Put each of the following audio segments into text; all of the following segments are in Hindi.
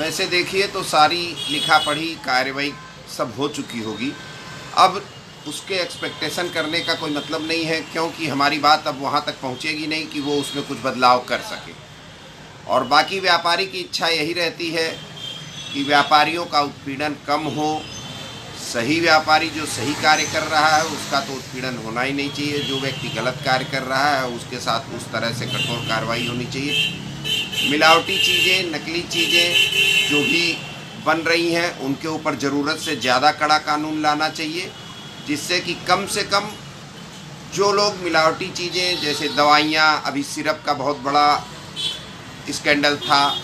वैसे देखिए तो सारी लिखा पढ़ी कार्रवाई सब हो चुकी होगी। अब उसके एक्सपेक्टेशन करने का कोई मतलब नहीं है, क्योंकि हमारी बात अब वहाँ तक पहुँचेगी नहीं कि वो उसमें कुछ बदलाव कर सके। और बाकी व्यापारी की इच्छा यही रहती है कि व्यापारियों का उत्पीड़न कम हो। सही व्यापारी जो सही कार्य कर रहा है उसका तो उत्पीड़न होना ही नहीं चाहिए। जो व्यक्ति गलत कार्य कर रहा है उसके साथ उस तरह से कठोर कार्रवाई होनी चाहिए। मिलावटी चीज़ें, नकली चीज़ें जो भी बन रही हैं उनके ऊपर ज़रूरत से ज़्यादा कड़ा कानून लाना चाहिए, जिससे कि कम से कम जो लोग मिलावटी चीज़ें जैसे दवाइयाँ, अभी सिरप का बहुत बड़ा स्कैंडल था,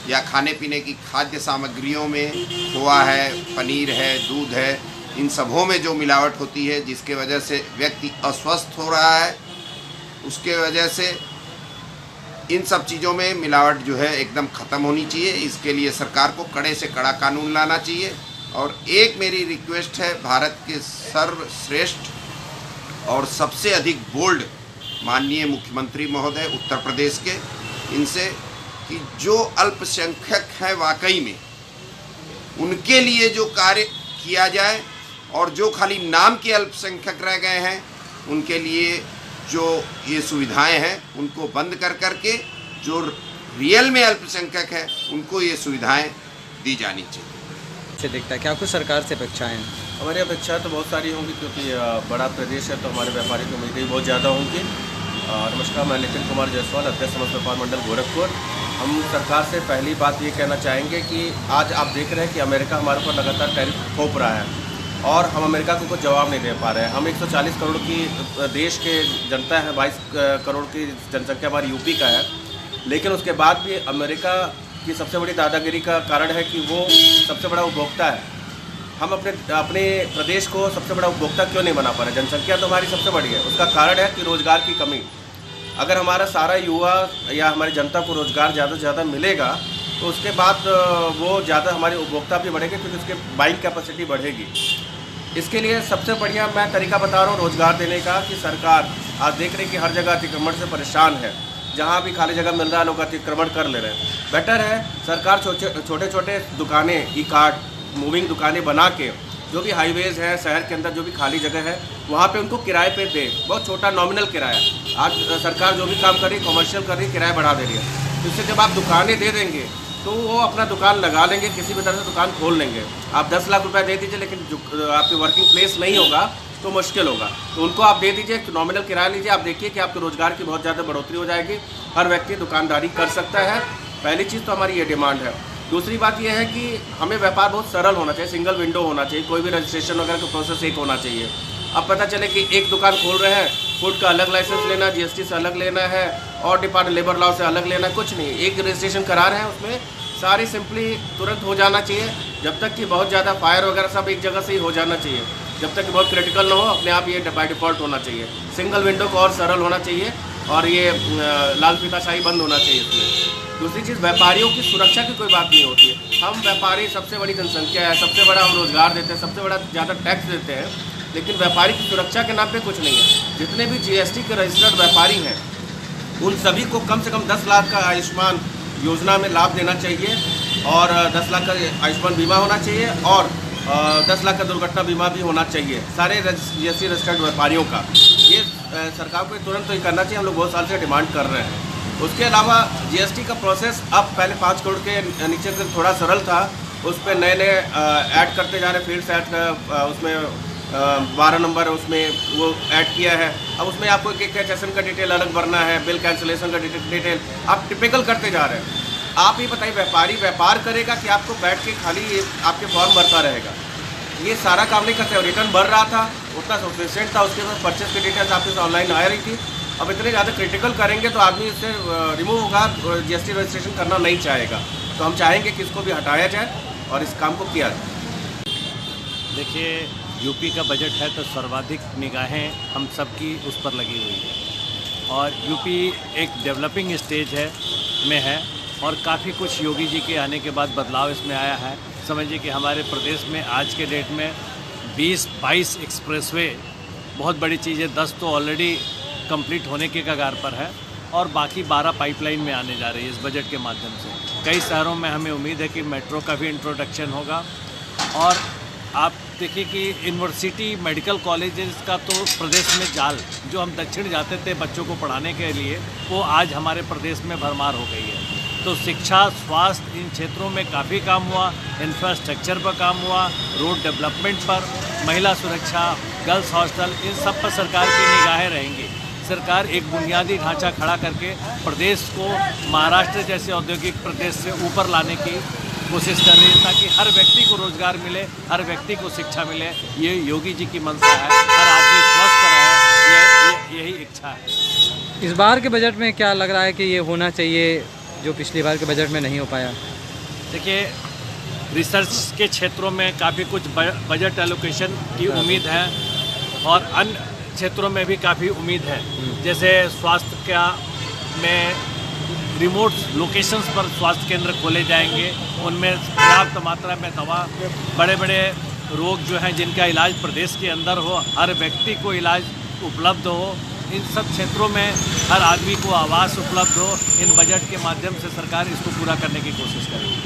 या खाने पीने की खाद्य सामग्रियों में खोआ है, पनीर है, दूध है, इन सबों में जो मिलावट होती है जिसके वजह से व्यक्ति अस्वस्थ हो रहा है, उसके वजह से इन सब चीज़ों में मिलावट जो है एकदम ख़त्म होनी चाहिए। इसके लिए सरकार को कड़े से कड़ा कानून लाना चाहिए। और एक मेरी रिक्वेस्ट है भारत के सर्वश्रेष्ठ और सबसे अधिक बोल्ड माननीय मुख्यमंत्री महोदय उत्तर प्रदेश के, इनसे कि जो अल्पसंख्यक हैं वाकई में उनके लिए जो कार्य किया जाए, और जो खाली नाम के अल्पसंख्यक रह गए हैं उनके लिए जो ये सुविधाएं हैं उनको बंद कर करके जो रियल में अल्पसंख्यक है उनको ये सुविधाएं दी जानी चाहिए। से देखता है क्या कुछ सरकार से अपेक्षाएं हैं? हमारी अपेक्षाएं तो बहुत सारी होंगी, क्योंकि बड़ा प्रदेश है तो हमारे व्यापारी की उम्मीदें बहुत ज़्यादा होंगी। नमस्कार, मैं नितिन कुमार जायसवाल, अध्यक्ष समस्त व्यापार मंडल गोरखपुर। हम सरकार से पहली बात ये कहना चाहेंगे कि आज आप देख रहे हैं कि अमेरिका हमारे ऊपर लगातार टैरिफ थोप रहा है और हम अमेरिका को कुछ जवाब नहीं दे पा रहे हैं। हम 140 करोड़ की देश के जनता है, 22 करोड़ की जनसंख्या हमारी यूपी का है, लेकिन उसके बाद भी अमेरिका की सबसे बड़ी दादागिरी का कारण है कि वो सबसे बड़ा उपभोक्ता है। हम अपने प्रदेश को सबसे बड़ा उपभोक्ता क्यों नहीं बना पा रहे? जनसंख्या तो हमारी सबसे बड़ी है, उसका कारण है कि रोज़गार की कमी। अगर हमारा सारा युवा या हमारी जनता को रोज़गार ज़्यादा से ज़्यादा मिलेगा तो उसके बाद वो ज़्यादा हमारे उपभोक्ता भी बढ़ेंगे, क्योंकि उसके बाइंग कैपेसिटी बढ़ेगी। इसके लिए सबसे बढ़िया मैं तरीका बता रहा हूँ रोज़गार देने का, कि सरकार आज देख रही है कि हर जगह अतिक्रमण से परेशान है। जहाँ भी खाली जगह मिल रहा है लोग अतिक्रमण कर ले रहे हैं। बेटर है सरकार छोटे छोटे दुकानें, ई कार्ट, मूविंग दुकानें बना के जो भी हाईवेज़ हैं शहर के अंदर जो भी खाली जगह है वहाँ पे उनको किराए पे दे, बहुत छोटा नॉमिनल किराया। आज सरकार जो भी काम कर रही है कमर्शियल कर रही है, किराया बढ़ा दे रही है। इससे जब आप दुकानें दे देंगे तो वो अपना दुकान लगा लेंगे, किसी भी तरह से दुकान खोल लेंगे। आप 10 लाख रुपए दे दीजिए, लेकिन जो आपकी वर्किंग प्लेस नहीं होगा तो मुश्किल होगा। तो उनको आप दे दीजिए, नॉमिनल किराया लीजिए, आप देखिए कि आपके रोज़गार की बहुत ज़्यादा बढ़ोतरी हो जाएगी। हर व्यक्ति दुकानदारी कर सकता है। पहली चीज़ तो हमारी ये डिमांड है। दूसरी बात यह है कि हमें व्यापार बहुत सरल होना चाहिए, सिंगल विंडो होना चाहिए, कोई भी रजिस्ट्रेशन वगैरह का प्रोसेस एक होना चाहिए। अब पता चले कि एक दुकान खोल रहे हैं, फूड का अलग लाइसेंस लेना, जीएसटी से अलग लेना है और डिपार्टमेंट लेबर लॉ से अलग लेना, कुछ नहीं। एक रजिस्ट्रेशन करा रहे हैं, उसमें सारी सिंपली तुरंत हो जाना चाहिए। जब तक कि बहुत ज़्यादा फायर वगैरह सब एक जगह से ही हो जाना चाहिए, जब तक कि बहुत क्रिटिकल ना हो, अपने आप ये बाय डिफ़ॉल्ट होना चाहिए। सिंगल विंडो को और सरल होना चाहिए और ये लाल फीताशाही बंद होना चाहिए इसमें। दूसरी चीज़, व्यापारियों की सुरक्षा की कोई बात नहीं होती है। हम व्यापारी सबसे बड़ी जनसंख्या है, सबसे बड़ा हम रोज़गार देते हैं, सबसे बड़ा ज़्यादा टैक्स देते हैं, लेकिन व्यापारी की सुरक्षा के नाम पे कुछ नहीं है। जितने भी जीएसटी के रजिस्टर्ड व्यापारी हैं उन सभी को कम से कम 10 लाख का आयुष्मान योजना में लाभ देना चाहिए और 10 लाख का आयुष्मान बीमा होना चाहिए और 10 लाख का दुर्घटना बीमा भी होना चाहिए सारे जीएसटी रजिस्टर्ड व्यापारियों का। ये सरकार को तुरंत तो ये करना चाहिए, हम लोग बहुत साल से डिमांड कर रहे हैं। उसके अलावा जीएसटी का प्रोसेस अब पहले 5 करोड़ के नीचे तक थोड़ा सरल था, उस पर नए नए ऐड करते जा रहे, फील्ड्स ऐड का उसमें 12 नंबर उसमें वो ऐड किया है। अब उसमें आपको एक सेशन का डिटेल अलग भरना है, बिल कैंसिलेशन का डिटेल आप टिपिकल करते जा रहे हैं। आप ही बताइए, व्यापारी व्यापार करेगा कि आपको बैठ के खाली आपके फॉर्म भरता रहेगा? ये सारा काम नहीं करते। रिटर्न भर रहा था, उतना सफिशिएंट था, उसके बाद परचेस की डिटेल्स आपके ऑनलाइन आ रही थी। अब इतने ज़्यादा क्रिटिकल करेंगे तो आदमी इससे रिमूव होगा, जीएसटी रजिस्ट्रेशन करना नहीं चाहेगा। तो हम चाहेंगे कि इसको भी हटाया जाए और इस काम को किया जाए। देखिए, यूपी का बजट है तो सर्वाधिक निगाहें हम सबकी उस पर लगी हुई है और यूपी एक डेवलपिंग स्टेज में है और काफ़ी कुछ योगी जी के आने के बाद बदलाव इसमें आया है। समझिए कि हमारे प्रदेश में आज के डेट में 20-22 एक्सप्रेसवे बहुत बड़ी चीज़ है, 10 तो ऑलरेडी कंप्लीट होने के कगार पर है और बाकी 12 पाइपलाइन में आने जा रही है इस बजट के माध्यम से। कई शहरों में हमें उम्मीद है कि मेट्रो का भी इंट्रोडक्शन होगा। और आप देखिए कि यूनिवर्सिटी मेडिकल कॉलेजेस का तो प्रदेश में जाल, जो हम दक्षिण जाते थे बच्चों को पढ़ाने के लिए, वो आज हमारे प्रदेश में भरमार हो गई है। तो शिक्षा, स्वास्थ्य, इन क्षेत्रों में काफ़ी काम हुआ, इंफ्रास्ट्रक्चर पर काम हुआ, रोड डेवलपमेंट पर, महिला सुरक्षा, गर्ल्स हॉस्टल, इन सब पर सरकार की निगाहें रहेंगी। सरकार एक बुनियादी ढांचा खड़ा करके प्रदेश को महाराष्ट्र जैसे औद्योगिक प्रदेश से ऊपर लाने की कोशिश कर रही है, ताकि हर व्यक्ति को रोजगार मिले, हर व्यक्ति को शिक्षा मिले। ये योगी जी की मंशा है, हर आदमी स्वस्थ रहे, यही इच्छा है। इस बार के बजट में क्या लग रहा है कि ये होना चाहिए जो पिछली बार के बजट में नहीं हो पाया? देखिए, रिसर्च के क्षेत्रों में काफ़ी कुछ बजट एलोकेशन की उम्मीद है और अन्य क्षेत्रों में भी काफ़ी उम्मीद है। जैसे स्वास्थ्य का में रिमोट लोकेशंस पर स्वास्थ्य केंद्र खोले जाएंगे, उनमें पर्याप्त मात्रा में दवा, बड़े बड़े रोग जो हैं जिनका इलाज प्रदेश के अंदर हो, हर व्यक्ति को इलाज उपलब्ध हो, इन सब क्षेत्रों में हर आदमी को आवास उपलब्ध हो। इन बजट के माध्यम से सरकार इसको पूरा करने की कोशिश करेगी।